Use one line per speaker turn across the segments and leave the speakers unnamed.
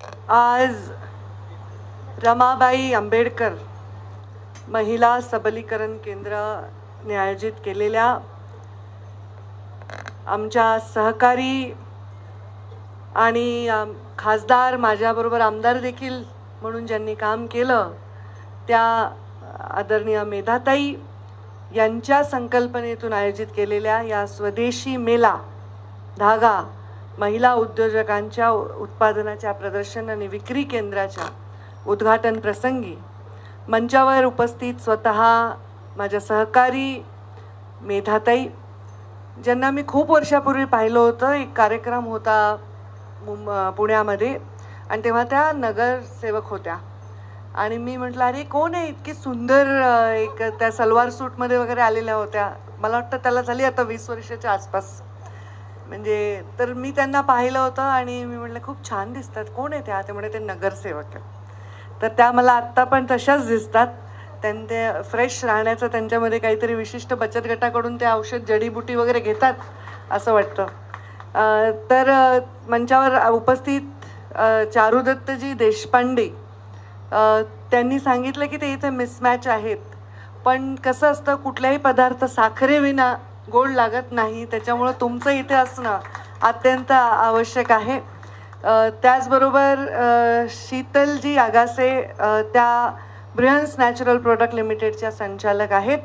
आज रमाबाई आंबेडकर महिला सबलीकरण केंद्राने आयोजित केलेल्या आमच्या सहकारी आणि खासदार, माझ्याबरोबर आमदार देखील म्हणून ज्यांनी काम केलं, त्या आदरणीय मेधाताई यांच्या संकल्पनेतून आयोजित केलेल्या या स्वदेशी मेला धागा महिला उद्योजकांच्या उत्पादनाच्या प्रदर्शन आणि विक्री केंद्राच्या उद्घाटन प्रसंगी मंचावर उपस्थित स्वतः माझ्या सहकारी मेधाताई, ज्यांना मी खूप वर्षापूर्वी पाहिलं होतं. एक कार्यक्रम होता पुण्यामध्ये आणि तेव्हा त्या नगरसेवक होत्या आणि मी म्हटलं, अरे कोण आहे, इतकी सुंदर, एक त्या सलवार सूटमध्ये वगैरे आलेल्या होत्या. मला वाटतं त्याला झाली आता 20 वर्षाच्या आसपास, म्हणजे तर मी त्यांना पाहिलं होतं आणि मी म्हटलं खूप छान दिसतात, कोण आहे त्या? त्यामुळे ते नगरसेवक आहे. तर त्या मला आत्ता पण तशाच दिसतात. ते फ्रेश राहण्याचं त्यांच्यामध्ये काहीतरी विशिष्ट बचत गटाकडून ते औषध जडीबुटी वगैरे घेतात असं वाटतं. तर मंचावर उपस्थित चारुदत्तजी देशपांडे, त्यांनी सांगितलं की ते इथे मिसमॅच आहेत, पण कसं असतं, कुठल्याही पदार्थ साखरेविना गोड लागत नाही, त्याच्यामुळं तुमचं इथे असणं अत्यंत आवश्यक आहे. त्याचबरोबर शीतलजी आगासे, त्या ब्रिहन्स नॅचरल प्रोडक्ट लिमिटेडच्या संचालक आहेत.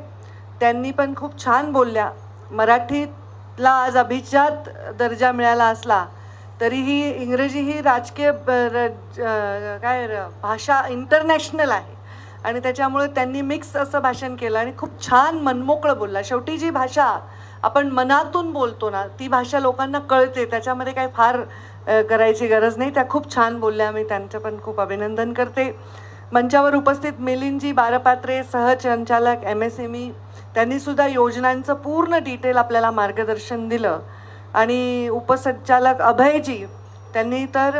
त्यांनी पण खूप छान बोलल्या. मराठीतला आज अभिजात दर्जा मिळाला असला तरीही इंग्रजी ही राजकीय भाषा इंटरनॅशनल आहे आणि त्याच्यामुळे त्यांनी मिक्स असं भाषण केलं आणि खूप छान मनमोकळं बोलला. शेवटी जी भाषा आपण मनातून बोलतो ना, ती भाषा लोकांना कळते, त्याच्यामध्ये काही फार करायची गरज नाही. त्या खूप छान बोलल्या, मी त्यांचं पण खूप अभिनंदन करते. मंचावर उपस्थित मिलिंदजी बारपात्रे, सहसंचालक MSME, त्यांनीसुद्धा योजनांचं पूर्ण डिटेल आपल्याला मार्गदर्शन दिलं. आणि उपसंचालक अभयजी, त्यांनी तर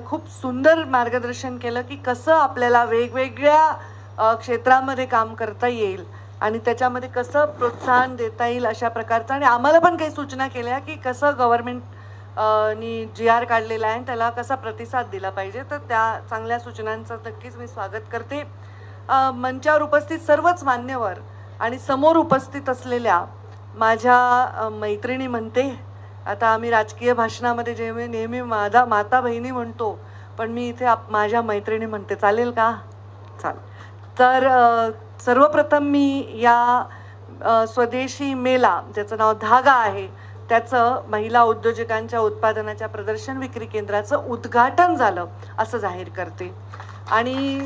खूप सुंदर मार्गदर्शन केलं की कसं आपल्याला वेगवेगळ्या क्षेत्रामध्ये काम करता येईल आणि त्याच्यामध्ये कसं प्रोत्साहन देता येईल अशा प्रकारचं. आणि आम्हाला पण काही सूचना केल्या की कसं गव्हर्मेंट नी GR काढलेला आहे त्याला कसा प्रतिसाद दिला पाहिजे. तर त्या चांगल्या सूचनांचं नक्कीच मी स्वागत करते. मंचावर उपस्थित सर्वच मान्यवर आणि समोर उपस्थित असलेल्या माझ्या मैत्रिणी म्हणते, आता आम्ही राजकीय भाषणामध्ये जे नेहमी माता बहिणी म्हणतो, पण मी इथे माझ्या मैत्रिणी म्हणते, चालेल का? चालेल. तर सर्वप्रथम मी या स्वदेशी मेला, ज्याचं नाव धागा आहे, त्याचं महिला उद्योजकांच्या उत्पादनाच्या प्रदर्शन विक्री केंद्राचं उद्घाटन झालं असं जाहीर करते. आणि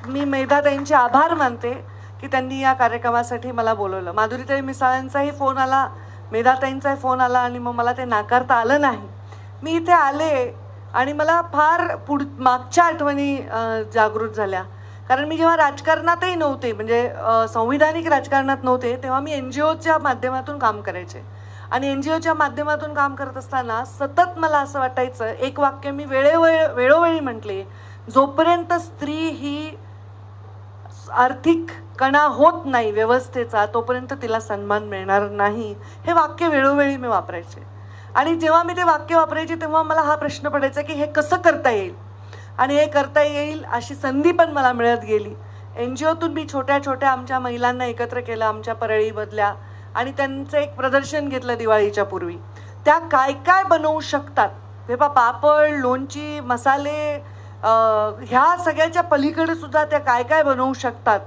मी मेधाताईंचे आभार मानते की त्यांनी या कार्यक्रमासाठी मला बोलवलं. माधुरीताई मिसाळांचाही फोन आला, मेधाताईंचाही फोन आला आणि मग मला ते नाकारता आलं नाही. मी इथे आले आणि मला फार मागच्या आठवणी जागृत झाल्या. कारण मी जेव्हा राजकारणातही नव्हते, म्हणजे संविधानिक राजकारणात नव्हते, तेव्हा मी NGOच्या माध्यमातून काम करायचे. आणि NGOच्या माध्यमातून काम करत असताना सतत मला असं वाटायचं, एक वाक्य मी वेळोवेळी म्हटले, जोपर्यंत स्त्री ही आर्थिक कणा होत नाही व्यवस्थेचा, तोपर्यंत तिला सन्मान मिळणार नाही. हे वाक्य वेळोवेळी मी वापरायचे. आणि जेव्हा मी ते वाक्य वापरायचे तेव्हा मला हा प्रश्न पडायचा की हे कसं करता येईल, आणि हे करता येईल अशी संधी पण मला मिळत गेली. NGOतून मी छोट्या छोट्या आमच्या महिलांना एकत्र केलं, आमच्या परळीमधल्या, आणि त्यांचं एक प्रदर्शन घेतलं दिवाळीच्या पूर्वी. त्या काय काय बनवू शकतात, हे पापड, लोणची, मसाले, ह्या सगळ्याच्या पलीकडे सुद्धा त्या काय काय बनवू शकतात,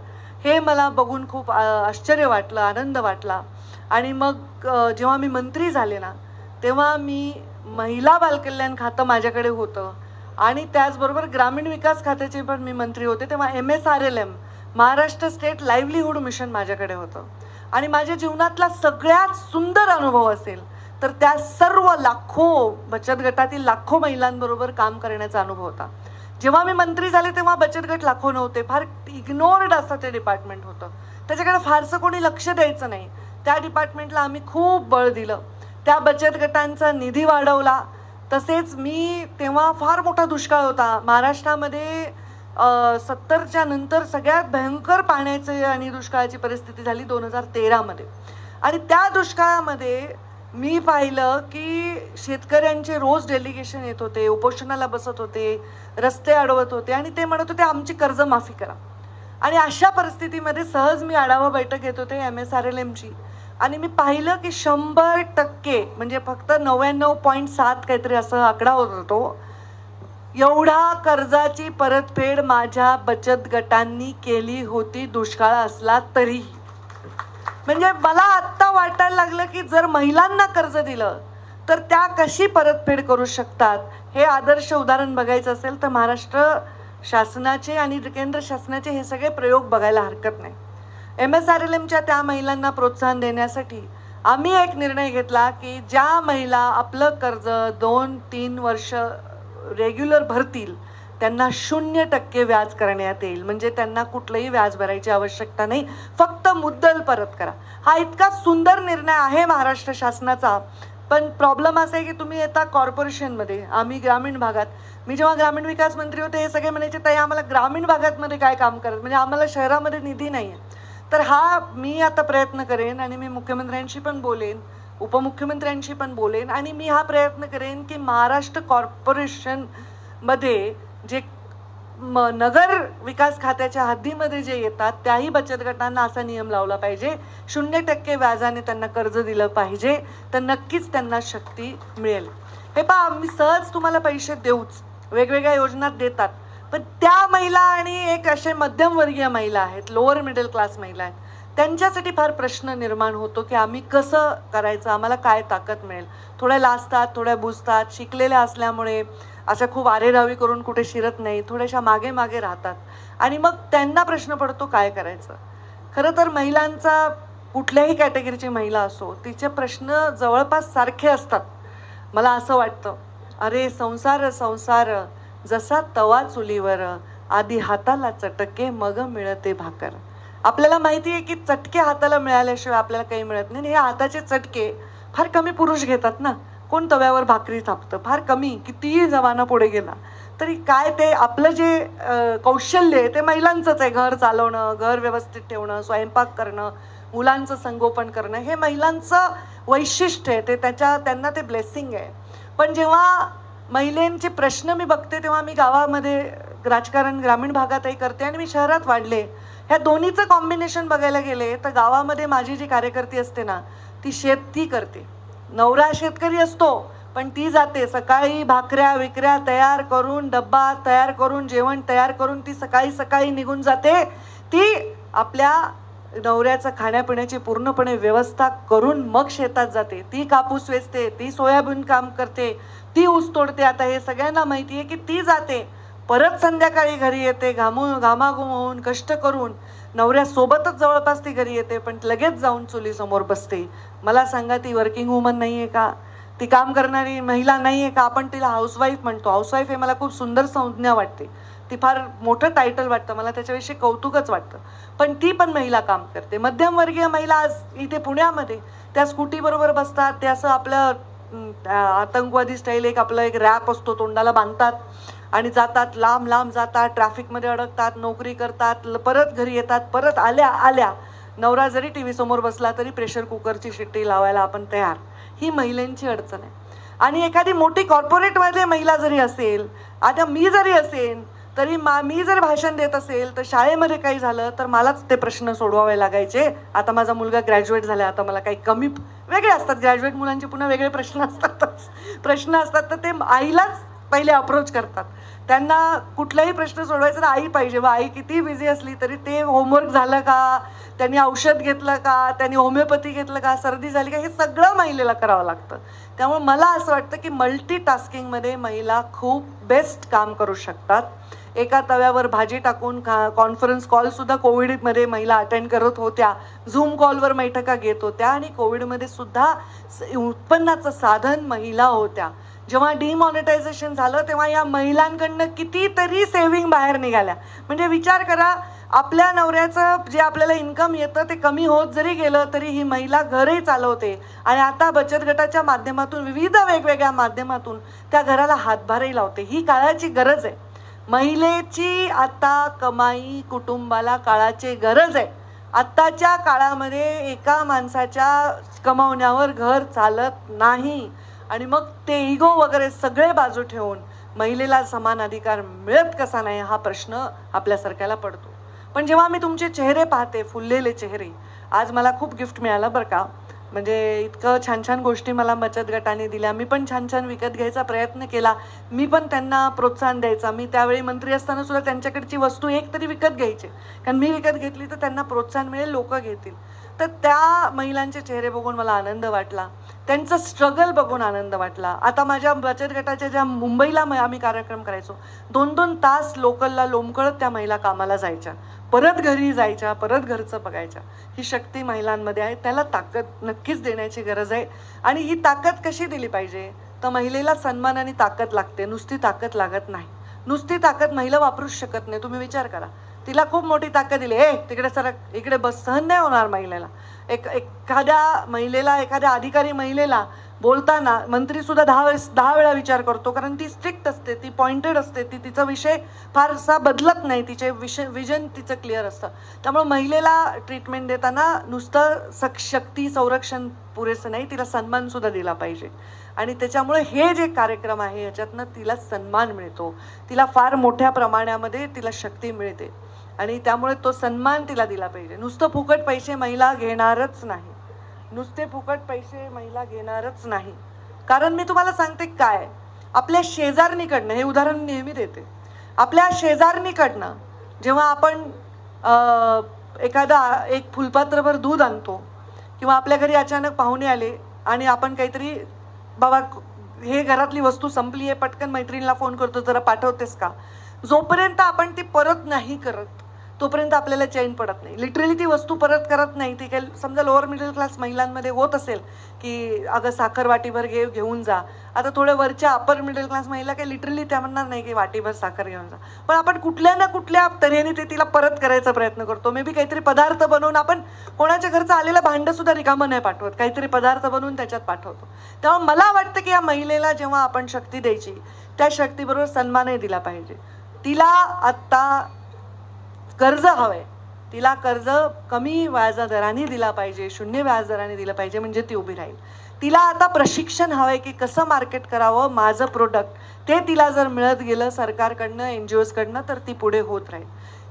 हे मला बघून खूप आश्चर्य वाटलं, आनंद वाटला. आणि मग जेव्हा मी मंत्री झाले ना, तेव्हा मी महिला बालकल्याण खातं माझ्याकडे होतं आणि त्याचबरोबर ग्रामीण विकास खात्याचे पण मी मंत्री होते. तेव्हा MSRLM, Maharashtra state livelihood mission माझ्याकडे होतं. आणि माझ्या जीवनातला सगळ्यात सुंदर अनुभव असेल तर त्या सर्व लाखो बचत गटातील लाखो महिलांबरोबर काम करण्याचा अनुभव होता. जेव्हा मी मंत्री झाले तेव्हा बचत गट लाखो नव्हते, फार इग्नोर्ड असं ते डिपार्टमेंट होतं, त्याच्याकडे फारसं कोणी लक्ष द्यायचं नाही. त्या डिपार्टमेंटला आम्ही खूप बळ दिलं, त्या बचत गटांचा निधी वाढवला. तसेच मी तेव्हा फार मोठा दुष्काळ होता महाराष्ट्रामध्ये, 70च्या नंतर सगळ्यात भयंकर पाण्याची आणि दुष्काळाची परिस्थिती झाली 2013 मध्ये. आणि त्या दुष्काळामध्ये मी पाहिलं की शेतकऱ्यांचे रोज डेलिगेशन येत होते, उपोषणाला बसत होते, रस्ते अडवत होते आणि ते म्हणत होते आमची कर्जमाफी करा. आणि अशा परिस्थितीमध्ये सहज मी आढावा बैठक घेत होते MSRLMची आणि मी पाहिलं की 100% म्हणजे फक्त 99.7 काहीतरी असं आकडा होता तो, एवढा कर्जाची परतफेड माझ्या बचत गटांनी केली होती दुष्काळ असला तरी. म्हणजे मला आत्ता वाटायला लागलं की जर महिलांना कर्ज दिलं तर त्या कशी परतफेड करू शकतात. हे आदर्श उदाहरण बघायचं असेल तर महाराष्ट्र शासनाचे आणि केंद्र शासनाचे हे सगळे प्रयोग बघायला हरकत नाही. MSRLMच्या त्या महिलांना प्रोत्साहन देण्यासाठी आम्ही एक निर्णय घेतला की ज्या महिला आपलं कर्ज 2-3 वर्ष रेग्युलर भरतील त्यांना 0% व्याज करण्यात येईल. म्हणजे त्यांना कुठलंही व्याज भरायची आवश्यकता नाही, फक्त मुद्दल परत करा. हा इतका सुंदर निर्णय आहे महाराष्ट्र शासनाचा. पण प्रॉब्लेम असा आहे की तुम्ही येता कॉर्पोरेशनमध्ये, आम्ही ग्रामीण भागात. मी जेव्हा ग्रामीण विकास मंत्री होते हे सगळे म्हणायचे ताई आम्हाला ग्रामीण भागातमध्ये काय काम करत, म्हणजे आम्हाला शहरामध्ये निधी नाही आहे. तर हा मी आता प्रयत्न करेन आणि मी मुख्यमंत्र्यांशी पण बोलेन, उपमुख्यमंत्र्यांशी पण बोलेन आणि मी हा प्रयत्न करेन की महाराष्ट्र कॉर्पोरेशनमध्ये जे नगर विकास खात्याच्या हद्दीमध्ये जे येतात त्याही बचत गटांना असा नियम लावला पाहिजे, 0% व्याजाने त्यांना कर्ज दिलं पाहिजे, तर नक्कीच त्यांना शक्ती मिळेल. हे पहा, आम्ही सहज तुम्हाला पैसे देऊच, वेगवेगळ्या योजना देतात, पण त्या महिला आणि एक असे मध्यमवर्गीय महिला आहेत, लोअर मिडल क्लास महिला आहेत, त्यांच्यासाठी फार प्रश्न निर्माण होतो की आम्ही कसं करायचं, आम्हाला काय ताकद मिळेल. थोड्या लाजतात, थोड्या बुजतात, शिकलेल्या असल्यामुळे अशा खूप आरेरावी करून कुठे शिरत नाही, थोड्याशा मागे मागे राहतात आणि मग त्यांना प्रश्न पडतो काय करायचं. खरं तर महिलांचा, कुठल्याही कॅटेगरीची महिला असो, तिचे प्रश्न जवळपास सारखे असतात. मला असं वाटतं, अरे संसार संसार जसा तवा चुलीवर, आधी हाताला चटके मग मिळते भाकर. आपल्याला माहिती आहे की चटके हाताला मिळाल्याशिवाय आपल्याला काही मिळत नाही. हे हाताचे चटके फार कमी पुरुष घेतात ना. कोण तव्यावर भाकरी थापतं, फार कमी, कितीही जमाना पुढे गेला तरी काय ते आपलं जे कौशल्य आहे ते महिलांचंच आहे. घर चालवणं, घर व्यवस्थित ठेवणं, स्वयंपाक करणं, मुलांचं संगोपन करणं, हे महिलांचं वैशिष्ट्य आहे, ते त्यांना ते ब्लेसिंग आहे. पण जेव्हा महिलांचे प्रश्न मी बघते तेव्हा मी गावामध्ये राजकारण ग्रामीण भागातही करते आणि मी शहरात वाढले. ह्या दोन्हीचं कॉम्बिनेशन बघायला गेले तर गावामध्ये माझी जी कार्यकर्ती असते ना, ती शेती करते. नवरा शेतकरी असतो पण ती जाते सकाळी, भाकऱ्या विकऱ्या तयार करून, डब्बा तयार करून, जेवण तयार करून ती सकाळी सकाळी निघून जाते. ती आपल्या नवऱ्याचं खाण्यापिण्याची पूर्णपणे व्यवस्था करून मग शेतात जाते. ती कापूस वेचते, ती सोयाबीन काम करते, ती ऊस तोडते. आता हे सगळ्यांना माहिती आहे की ती जाते, परत संध्याकाळी घरी येते, घामाघूम होऊन कष्ट करून नवऱ्यासोबतच जवळपास ती घरी येते, पण लगेच जाऊन चुलीसमोर बसते. मला सांगा, ती वर्किंग वुमन नाही आहे का? ती काम करणारी महिला नाही आहे का? आपण तिला हाऊसवाईफ म्हणतो. हाऊसवाईफ हे मला खूप सुंदर संज्ञा वाटते, ती फार मोठं टायटल वाटतं मला, त्याच्याविषयी कौतुकच वाटतं. पण ती पण महिला काम करते. मध्यमवर्गीय महिला आज इथे पुण्यामध्ये त्या स्कूटीबरोबर बसतात, ते असं आपलं आतंकवादी स्टाईल एक आपलं एक रॅप असतो तोंडाला बांधतात आणि जातात, लांब लांब जातात, ट्रॅफिकमध्ये अडकतात, नोकरी करतात, परत घरी येतात. परत आल्या नवरा जरी टी व्ही समोर बसला तरी प्रेशर कुकरची शिट्टी लावायला आपण तयार. ही महिलांची अडचण आहे. आणि एखादी मोठी कॉर्पोरेटमध्ये महिला जरी असेल, आता मी जरी असेल तरी मी जर भाषण देत असेल तर शाळेमध्ये काही झालं तर मलाच ते प्रश्न सोडवावे लागायचे. आता माझा मुलगा ग्रॅज्युएट झाला, आता मला काही कमी वेगळे असतात, ग्रॅज्युएट मुलांचे पुन्हा वेगळे प्रश्न असतात, तर ते आईलाच पहिले अप्रोच करतात. त्यांना कुठलाही प्रश्न सोडवायचा तर आई पाहिजे. व आई किती बिझी असली तरी ते होमवर्क झालं का, त्यांनी औषध घेतलं का, त्यांनी होमिओपॅथी घेतलं का, सर्दी झाली का, हे सगळं महिलेला करावं लागतं. त्यामुळे मला असं वाटतं की मल्टीटास्किंगमध्ये महिला खूप बेस्ट काम करू शकतात. एका तव्यावर भाजी टाकून कॉन्फरन्स कॉलसुद्धा कोविडमध्ये महिला अटेंड करत होत्या, झूम कॉलवर बैठका घेत होत्या आणि कोविडमध्ये सुद्धा उत्पन्नाचं साधन महिला होत्या. जेव्हा डिमॉनिटायझेशन झालं तेव्हा या महिलांकडनं कितीतरी सेव्हिंग बाहेर निघाल्या. म्हणजे विचार करा, आपल्या नवऱ्याचं जे आपल्याला इन्कम येतं ते कमी होत जरी गेलं तरी ही महिला घरही चालवते आणि आता बचत गटाच्या माध्यमातून, विविध वेगवेगळ्या माध्यमातून त्या घराला हातभारही लावते. ही काळाची गरज आहे. महिलेची आता कमाई कुटुंबाला काळाची गरज आहे. आत्ताच्या काळामध्ये एका माणसाच्या कमावण्यावर घर चालत नाही. आणि मग ते इगो वगैरे सगळे बाजू ठेवून महिलेला समान अधिकार मिळत कसा नाही हा प्रश्न आपल्यासारख्याला पडतो. पण जेव्हा मी तुमचे चेहरे पाहते, फुललेले चेहरे, आज मला खूप गिफ्ट मिळालं बरं का. म्हणजे इतकं छान छान गोष्टी मला बचत गटाने दिल्या. मी पण छान छान विकत घ्यायचा प्रयत्न केला. मी पण त्यांना प्रोत्साहन द्यायचा. मी त्यावेळी मंत्री असताना सुद्धा त्यांच्याकडची वस्तू एक तरी विकत घ्यायची, कारण मी विकत घेतली तर त्यांना प्रोत्साहन मिळेल, लोक घेतील. तर त्या महिलांचे चेहरे बघून मला आनंद वाटला, त्यांचं स्ट्रगल बघून आनंद वाटला. आता माझ्या बचत गटाच्या ज्या मुंबईला आम्ही कार्यक्रम करायचो, 2-2 तास लोकलला लोंबकळत त्या महिला कामाला जायच्या, परत घरी जायच्या, परत घरचं बघायच्या. ही शक्ती महिलांमध्ये आहे, त्याला ताकद नक्कीच देण्याची गरज आहे. आणि ही ताकद कशी दिली पाहिजे, तर महिलेला सन्मान आणि ताकद लागते, नुसती ताकद लागत नाही. नुसती ताकद महिला वापरूच शकत नाही. तुम्ही विचार करा, तिला खूप मोठी ताकद दिली, तिकडे सरक, इकडे बस, सहन नाही होणार महिलेला. एखाद्या महिलेला, एखाद्या अधिकारी महिलेला बोलताना मंत्री सुद्धा 10 वेळा विचार करतो, कारण ती स्ट्रिक्ट असते, ती पॉइंटेड असते, ती तिचा विषय फारसा बदलत नाही, तिचे विजन तिचं क्लिअर असतं. त्यामुळे महिलेला ट्रीटमेंट देताना नुसतं शक्ती संरक्षण पुरेसं नाही, तिला सन्मान सुद्धा दिला पाहिजे. आणि त्याच्यामुळे हे जे कार्यक्रम आहे याच्यातनं तिला सन्मान मिळतो, तिला फार मोठ्या प्रमाणामध्ये तिला शक्ती मिळते. आणि त्यामुळे तो सन्मान तिला दिला पाहिजे. नुसतं फुकट पैसे महिला घेणारच नाही, नुसते फुकट पैसे महिला घेणारच नाही. कारण मी तुम्हाला सांगते काय, आपल्या शेजारणीकडनं, हे उदाहरण नेहमी देते, आपल्या शेजारणीकडनं जेव्हा आपण एक फुलपात्रभर दूध आणतो, किंवा आपल्या घरी अचानक पाहुणे आले आणि आपण काहीतरी, बाबा हे घरातली वस्तू संपली आहे, पटकन मैत्रिणीला फोन करतो, जरा पाठवतेस का. जोपर्यंत आपण ती परत नाही करत तोपर्यंत आपल्याला चैन पडत नाही. लिटरली ती वस्तू परत करत नाही. ती काही समजा लोअर मिडल क्लास महिलांमध्ये होत असेल की अगं साखर वाटीभर घेऊन जा. आता थोड्या वरच्या अपर मिडल क्लास महिला काही लिटरली त्या म्हणणार नाही की वाटीभर साखर घेऊन जा, पण आपण कुठल्या ना कुठल्या तऱ्हेने ते तिला परत करायचा प्रयत्न करतो. मे बी काहीतरी पदार्थ बनवून, आपण कोणाच्या घरचं आलेलं भांडं सुद्धा रिकामं नाही पाठवत, काहीतरी पदार्थ बनवून त्याच्यात पाठवतो. तेव्हा मला वाटतं की या महिलेला जेव्हा आपण शक्ती द्यायची, त्या शक्तीबरोबर सन्मानही दिला पाहिजे. तिला आत्ता कर्ज हवंय, तिला कर्ज कमी व्याजदराने दिला पाहिजे, 0 व्याजदराने दिलं पाहिजे, म्हणजे ती उभी राहील. तिला आता प्रशिक्षण हवंय की कसं मार्केट करावं माझं प्रोडक्ट, ते तिला जर मिळत गेलं सरकारकडनं, NGOs कडनं, तर ती पुढे होत राहील.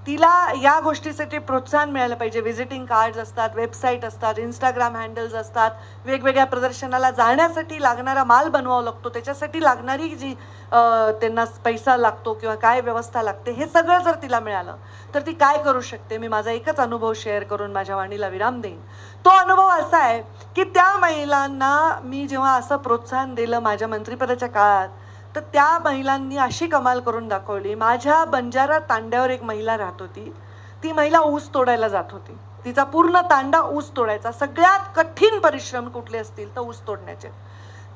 तिला या गोष्टीसाठी प्रोत्साहन मिळालं पाहिजे. व्हिजिटिंग कार्ड्स असतात, वेबसाईट असतात, इंस्टाग्राम हँडल्स असतात, वेगवेगळ्या प्रदर्शनाला जाण्यासाठी लागणारा माल बनवावा लागतो, त्याच्यासाठी लागणारी जी त्यांना पैसा लागतो किंवा काय व्यवस्था लागते, हे सगळं जर तिला मिळालं तर ती काय करू शकते. मी माझा एकच अनुभव शेअर करून माझ्या वाणीला विराम देईन. तो अनुभव असा आहे की त्या महिलांना मी जेव्हा असं प्रोत्साहन दिलं माझ्या मंत्रिपदाच्या काळात, तर त्या महिलांनी अशी कमाल करून दाखवली. माझ्या बंजारा तांड्यावर एक महिला राहत होती. ती महिला ऊस तोडायला जात होती. तिचा पूर्ण तांडा ऊस तोडायचा. सगळ्यात कठीण परिश्रम कुठले असतील तर ऊस तोडण्याचे.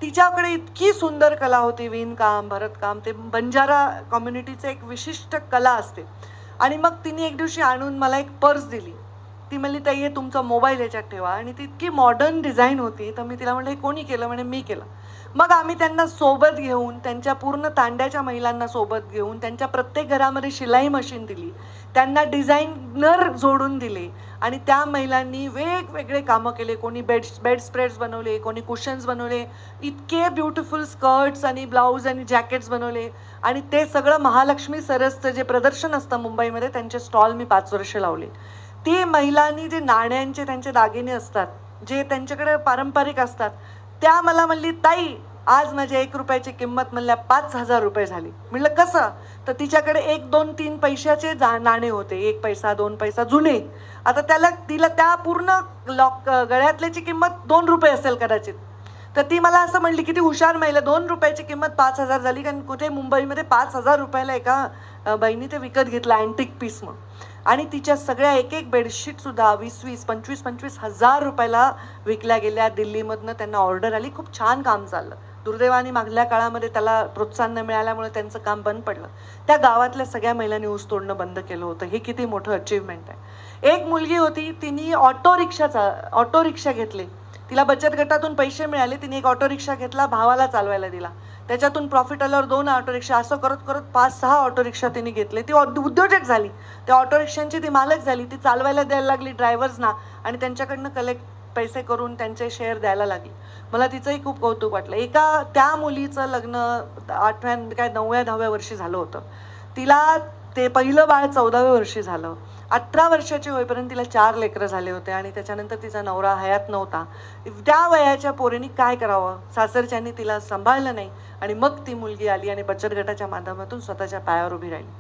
तिच्याकडे इतकी सुंदर कला होती, विणकाम, भरतकाम, ते बंजारा कम्युनिटीचे एक विशिष्ट कला असते. आणि मग तिने एक दिवशी आणून मला एक पर्स दिली. ती म्हणली, ताई हे तुमचा मोबाईल याच्यात ठेवा. आणि ती इतकी मॉडर्न डिझाईन होती. तर मी तिला म्हणलं, हे कोणी केलं? म्हणे मी केलं. मग आम्ही त्यांना सोबत घेऊन, त्यांच्या पूर्ण तांड्याच्या महिलांना सोबत घेऊन, त्यांच्या प्रत्येक घरामध्ये शिलाई मशीन दिली, त्यांना डिझायनर जोडून दिले. आणि त्या महिलांनी वेगवेगळे कामं केले. कोणी बेड स्प्रेड्स बनवले, कोणी कुशन्स बनवले, इतके ब्युटिफुल स्कर्ट्स आणि ब्लाऊज आणि जॅकेट्स बनवले. आणि ते सगळं महालक्ष्मी सरसचं जे प्रदर्शन असतं मुंबईमध्ये, त्यांचे स्टॉल मी 5 वर्ष लावले. ती महिलांनी जे नाण्यांचे त्यांचे दागिने असतात, जे त्यांच्याकडे पारंपरिक असतात, त्या मला म्हणली, ताई आज माझ्या 1 रुपयाची किंमत म्हणल्या 5,000 रुपये झाली. म्हणलं कसं? तर तिच्याकडे 1, 2, 3 पैशाचे नाणे होते, 1 पैसा 2 पैसा जुने. आता तिला त्या पूर्ण गळ्यातल्याची किंमत 2 रुपये असेल कदाचित. तर ती मला असं म्हणली, किती हुशार महिला, 2 रुपयाची किंमत 5,000 झाली. कारण कुठे मुंबईमध्ये 5,000 रुपयाला एका बाईनी ते विकत घेतलं, अँटिक पीस म्हणून. आणि तिच्या सगळ्या एक बेडशीटसुद्धा 20-20, 25-25 हजार रुपयाला विकल्या गेल्या. दिल्लीमधनं त्यांना ऑर्डर आली. खूप छान काम चाललं. दुर्दैवाने मागल्या काळामध्ये त्याला प्रोत्साहन न मिळाल्यामुळे त्यांचं काम बंद पडलं. त्या गावातल्या सगळ्या महिलांनी ऊस तोडणं बंद केलं होतं. हे किती मोठं अचीवमेंट आहे. एक मुलगी होती, तिने ऑटो रिक्षा घेतली. तिला बचत गटातून पैसे मिळाले. तिने एक ऑटो रिक्षा घेतला, भावाला चालवायला दिला. त्याच्यातून प्रॉफिट आल्यावर 2 ऑटो रिक्षा, असं करत करत 5-6 ऑटो रिक्षा तिने घेतले. ती उद्योजक झाली, त्या ऑटो रिक्षांची ती मालक झाली. ती चालवायला द्यायला लागली ड्रायव्हर्सना आणि त्यांच्याकडनं पैसे करून त्यांचे शेअर द्यायला लागली. मला तिचंही खूप कौतुक वाटलं. त्या मुलीचं लग्न 9व्या-10व्या वर्षी झालं होतं. तिला ते पहिलं बाळ 14व्या वर्षी झालं. 18 वर्षाची होईपर्यंत तिला 4 लेकरं झाले होते आणि त्याच्यानंतर तिचा नवरा हयात नव्हता. त्या वयाच्या पोरीने काय करावं, सासरच्यांनी तिला सांभाळलं नाही आणि मग ती मुलगी आली आणि बचत गटाच्या माध्यमातून स्वतःच्या पायावर उभी राहिली.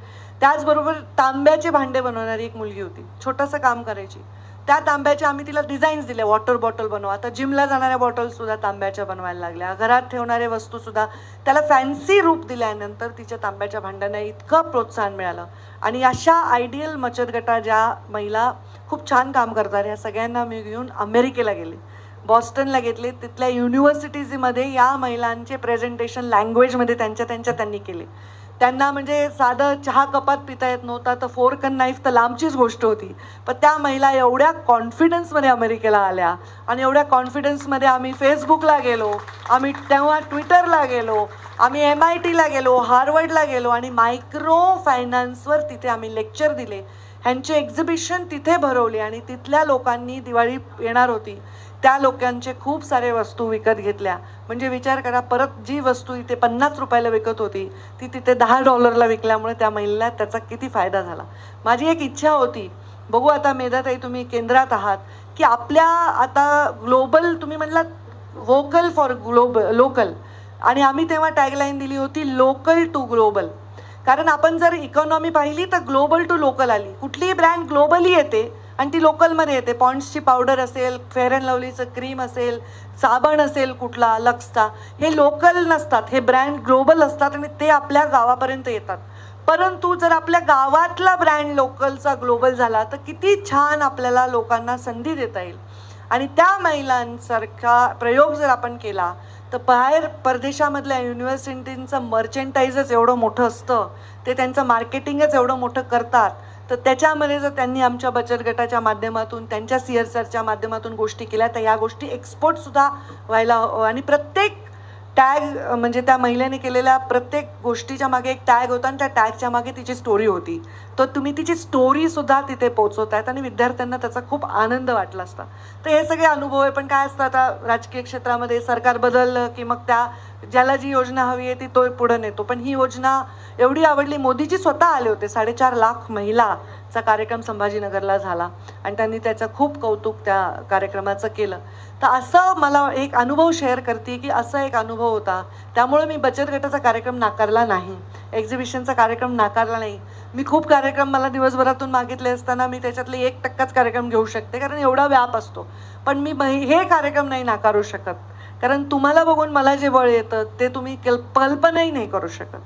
त्याचबरोबर तांब्याचे भांडे बनवणारी एक मुलगी होती, छोटंसं काम करायची. त्या तांब्याच्या आम्ही तिला डिझाईन्स दिले, वॉटर बॉटल बनवा. आता जिमला जाणाऱ्या बॉटलसुद्धा तांब्याच्या बनवायला लागल्या. घरात ठेवणारे वस्तूसुद्धा त्याला फॅन्सी रूप दिल्यानंतर तिच्या तांब्याच्या भांड्यांना इतकं प्रोत्साहन मिळालं. आणि अशा आयडियल बचत गटा ज्या महिला खूप छान काम करतात, ह्या सगळ्यांना मी घेऊन अमेरिकेला गेले, बॉस्टनला घेतले. तिथल्या युनिव्हर्सिटीजमध्ये या महिलांचे प्रेझेंटेशन लँग्वेजमध्ये त्यांनी केले. त्यांना म्हणजे साधं चहा कपात पिता येत नव्हता, तर फोर्क अँड नाईफ तर लांबचीच गोष्ट होती. पण त्या महिला एवढ्या कॉन्फिडन्समध्ये अमेरिकेला आल्या आणि एवढ्या कॉन्फिडन्समध्ये आम्ही फेसबुकला गेलो, आम्ही तेव्हा ट्विटरला गेलो, आम्ही MITला गेलो, हार्वर्डला गेलो आणि मायक्रो फायनान्सवर तिथे आम्ही लेक्चर दिले. ह्यांची एक्झिबिशन तिथे भरवली आणि तिथल्या लोकांनी, दिवाळी येणार होती, त्या लोकांचे खूप सारे वस्तू विकत घेतल्या. म्हणजे विचार करा, परत जी वस्तू इथे 50 रुपयाला विकत होती ती तिथे $10 विकल्यामुळे त्या महिलेला त्याचा किती फायदा झाला. माझी एक इच्छा होती, बघू आता मेधाताई तुम्ही केंद्रात आहात, की आपल्या आता ग्लोबल, तुम्ही म्हणलात व्होकल फॉर लोकल, आणि आम्ही तेव्हा टॅगलाईन दिली होती लोकल टू ग्लोबल. कारण आपण जर इकॉनॉमी पाहिली तर ग्लोबल टू लोकल आली. कुठलीही ब्रँड ग्लोबली येते आणि ती लोकलमध्ये येते. पॉन्ड्सची पावडर असेल, फेअर अँड लवलीचं क्रीम असेल, साबण असेल कुठला लक्सचा, हे लोकल नसतात, हे ब्रँड ग्लोबल असतात आणि ते आपल्या गावापर्यंत येतात. परंतु जर आपल्या गावातला ब्रँड लोकलचा ग्लोबल झाला तर किती छान आपल्याला लोकांना संधी देता येईल. आणि त्या महिलांसारखा प्रयोग जर आपण केला तर बाहेर परदेशामधल्या युनिव्हर्सिटींचं मर्चंटाईजच एवढं मोठं असतं, ते त्यांचं मार्केटिंगच एवढं मोठं करतात. तर त्याच्यामध्ये जर त्यांनी आमच्या बचत गटाच्या माध्यमातून, त्यांच्या CSRच्या माध्यमातून गोष्टी केल्या तर या गोष्टी एक्सपोर्टसुद्धा व्हायला. आणि प्रत्येक टॅग, म्हणजे त्या महिलेने केलेल्या प्रत्येक गोष्टीच्या मागे एक टॅग होता आणि त्या टॅगच्या मागे तिची स्टोरी होती. तर तुम्ही तिची स्टोरीसुद्धा तिथे पोचवत आहेत आणि विद्यार्थ्यांना त्याचा खूप आनंद वाटला असता. तर हे सगळे अनुभव आहे. पण काय असतं, आता राजकीय क्षेत्रामध्ये सरकार बदललं की मग त्या ज्याला जी योजना हवी आहे ती तो पुढं नेतो. पण ही योजना एवढी आवडली, मोदीजी स्वतः आले होते, 4.5 लाख महिलाचा कार्यक्रम संभाजीनगरला झाला आणि त्यांनी त्याचं खूप कौतुक त्या कार्यक्रमाचं केलं. तर असं मला एक अनुभव शेअर करते की असा एक अनुभव होता, त्यामुळे मी बचत गटाचा कार्यक्रम नाकारला नाही, एक्झिबिशनचा कार्यक्रम नाकारला नाही. मी खूप कार्यक्रम मला दिवसभरातून मागितले असताना मी त्याच्यातले 1% कार्यक्रम घेऊ शकते, कारण एवढा व्याप असतो. पण मी हे कार्यक्रम नाही नाकारू शकत, कारण तुम्हाला बघून मला जे बळ येतं ते तुम्ही कल्पनाही नाही करू शकत.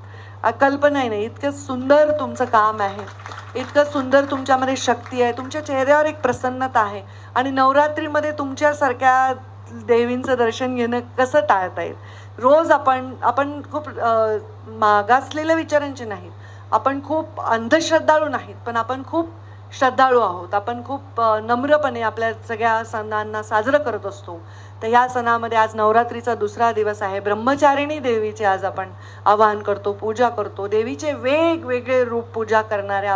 कल्पनाही नाही. इतकं सुंदर तुमचं काम आहे, इतकं सुंदर तुमच्यामध्ये शक्ती आहे, तुमच्या चेहऱ्यावर एक प्रसन्नता आहे. आणि नवरात्रीमध्ये तुमच्यासारख्या देवींचं दर्शन घेणं कसं टाळता येईल. रोज आपण खूप मागासलेल्या विचारांचे नाहीत, आपण खूप अंधश्रद्धाळू नाहीत, पण आपण खूप श्रद्धाळू आहोत. आपण खूप नम्रपणे आपल्या सगळ्या सणांना साजरं करत असतो. तर ह्या सणामध्ये आज नवरात्रीचा दुसरा दिवस आहे. ब्रह्मचारिणी देवीचे आज आपण आवाहन करतो, पूजा करतो. देवीचे वेगवेगळे रूप पूजा करणाऱ्या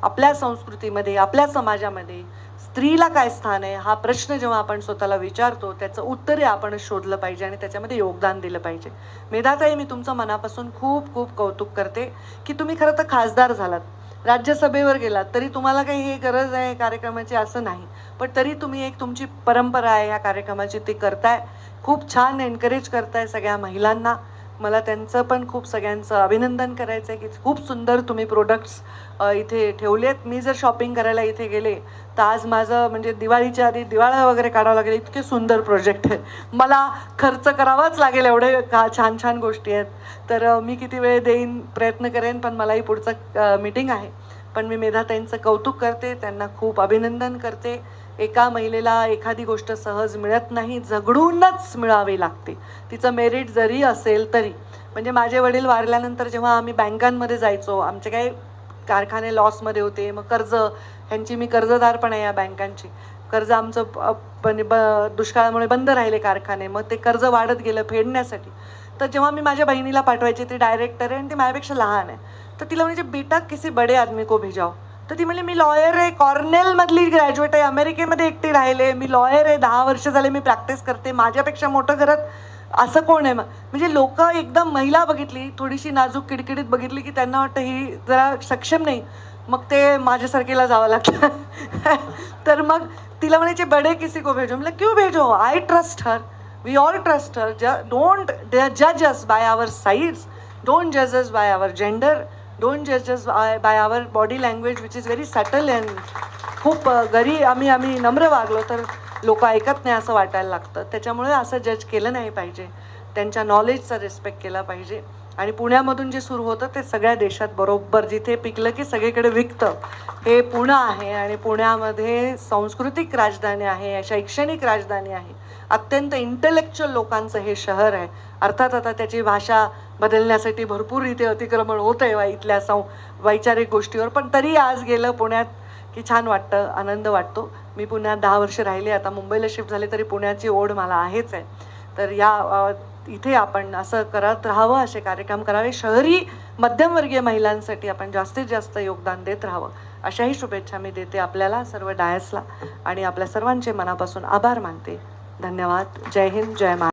आपल्या संस्कृतीमध्ये, आपल्या समाजामध्ये स्त्रीला काय स्थान आहे, हा प्रश्न जेव्हा आपण स्वतःला विचारतो त्याचं उत्तरे आपण शोधलं पाहिजे आणि त्याच्यामध्ये योगदान दिलं पाहिजे. मेधाताई, मी तुमचं मनापासून खूप खूप कौतुक करते की तुम्ही खरं तर खासदार झालात, राज्यसभेवर गेलात, तरी तुम्हाला काही हे गरज आहे कार्यक्रमाची असं नाही, पण तरी तुम्ही एक तुमची परंपरा आहे ह्या कार्यक्रमाची ती करताय. खूप छान एनकरेज करताय सगळ्या महिलांना. मला त्यांचं पण खूप सगळ्यांचं अभिनंदन करायचं आहे की खूप सुंदर तुम्ही प्रोडक्ट्स इथे ठेवलेत. मी जर शॉपिंग करायला इथे गेले तर आज माझं म्हणजे दिवाळीच्या आधी दिवाळा वगैरे काढावं लागेल, इतके सुंदर प्रोजेक्ट आहे. मला खर्च करावाच लागेल, एवढे छान छान गोष्टी आहेत. तर मी किती वेळ देईन, प्रयत्न करेन, पण मलाही पुढचं मीटिंग आहे. पण मी मेधाताईंचं कौतुक करते, त्यांना खूप अभिनंदन करते. एका महिलेला एखादी गोष्ट सहज मिळत नाही, झगडूनच मिळावी लागते, तिचं मेरिट जरी असेल तरी. म्हणजे माझे वडील वारल्यानंतर जेव्हा आम्ही बँकांमध्ये जायचो, आमचे काही कारखाने लॉसमध्ये होते, मग कर्ज, ह्यांची मी कर्जदार पण आहे या बँकांची. कर्ज आमचं दुष्काळामुळे बंद राहिले कारखाने, मग ते कर्ज वाढत गेलं फेडण्यासाठी. तर जेव्हा मी माझ्या बहिणीला पाठवायची, ती डायरेक्टर आहे आणि ती माझ्यापेक्षा लहान आहे, तर तिला म्हणजे बेटा किसी बडे आदमी को भेजाओ. तर ती म्हणली मी लॉयर आहे, कॉर्नेलमधली ग्रॅज्युएट आहे, अमेरिकेमध्ये एकटी राहिले, मी लॉयर आहे, 10 वर्ष झाले मी प्रॅक्टिस करते, माझ्यापेक्षा मोठं घरात असं कोण आहे. म्हणजे लोक एकदम महिला बघितली, थोडीशी नाजूक किडकिडीत बघितली की त्यांना वाटतं ही जरा सक्षम नाही, मग ते माझ्यासारखीला जावं लागतं. तर मग तिला म्हणायचे बडे किसी को भेजो. म्हणलं क्यों भेजो, I trust her, we all trust her. Don't जज अस बाय आवर साईड्स, डोंट जज अस बाय आवर जेंडर, डोंट जज अस by our body language which is very subtle and खूप आम्ही नम्र वागलो तर लोक ऐकत नाही असं वाटायला लागतं. त्याच्यामुळे असं जज केलं नाही पाहिजे, त्यांच्या नॉलेजचा रिस्पेक्ट केला पाहिजे. आणि पुण्यामधून जे सुरू होतं ते सगळ्या देशात बरोबर जिथे पिकलं की सगळीकडे विकतं, हे पुणे आहे. आणि पुण्यामध्ये सांस्कृतिक राजधानी आहे, शैक्षणिक राजधानी आहे, अत्यंत इंटेलेक्च्युअल लोकांचं हे शहर आहे. अर्थात आता त्याची भाषा बदलण्यासाठी भरपूर इथे अतिक्रमण होतं आहे इथल्या वैचारिक गोष्टीवर, पण तरी आज गेलं पुण्यात की छान वाटतं, आनंद वाटतो. मी पुण्यात 10 वर्ष राहिले, आता मुंबईला शिफ्ट झाले तरी पुण्याची ओढ मला आहेच आहे. तर इथे आपण असं करत राहावं, असे कार्यक्रम करावे, शहरी मध्यमवर्गीय महिलांसाठी आपण जास्तीत जास्त योगदान देत राहावं, अशाही शुभेच्छा मी देते आपल्याला, सर्व डायसला, आणि आपल्या सर्वांचे मनापासून आभार मानते. धन्यवाद. जय हिंद, जय महाराष्ट्र.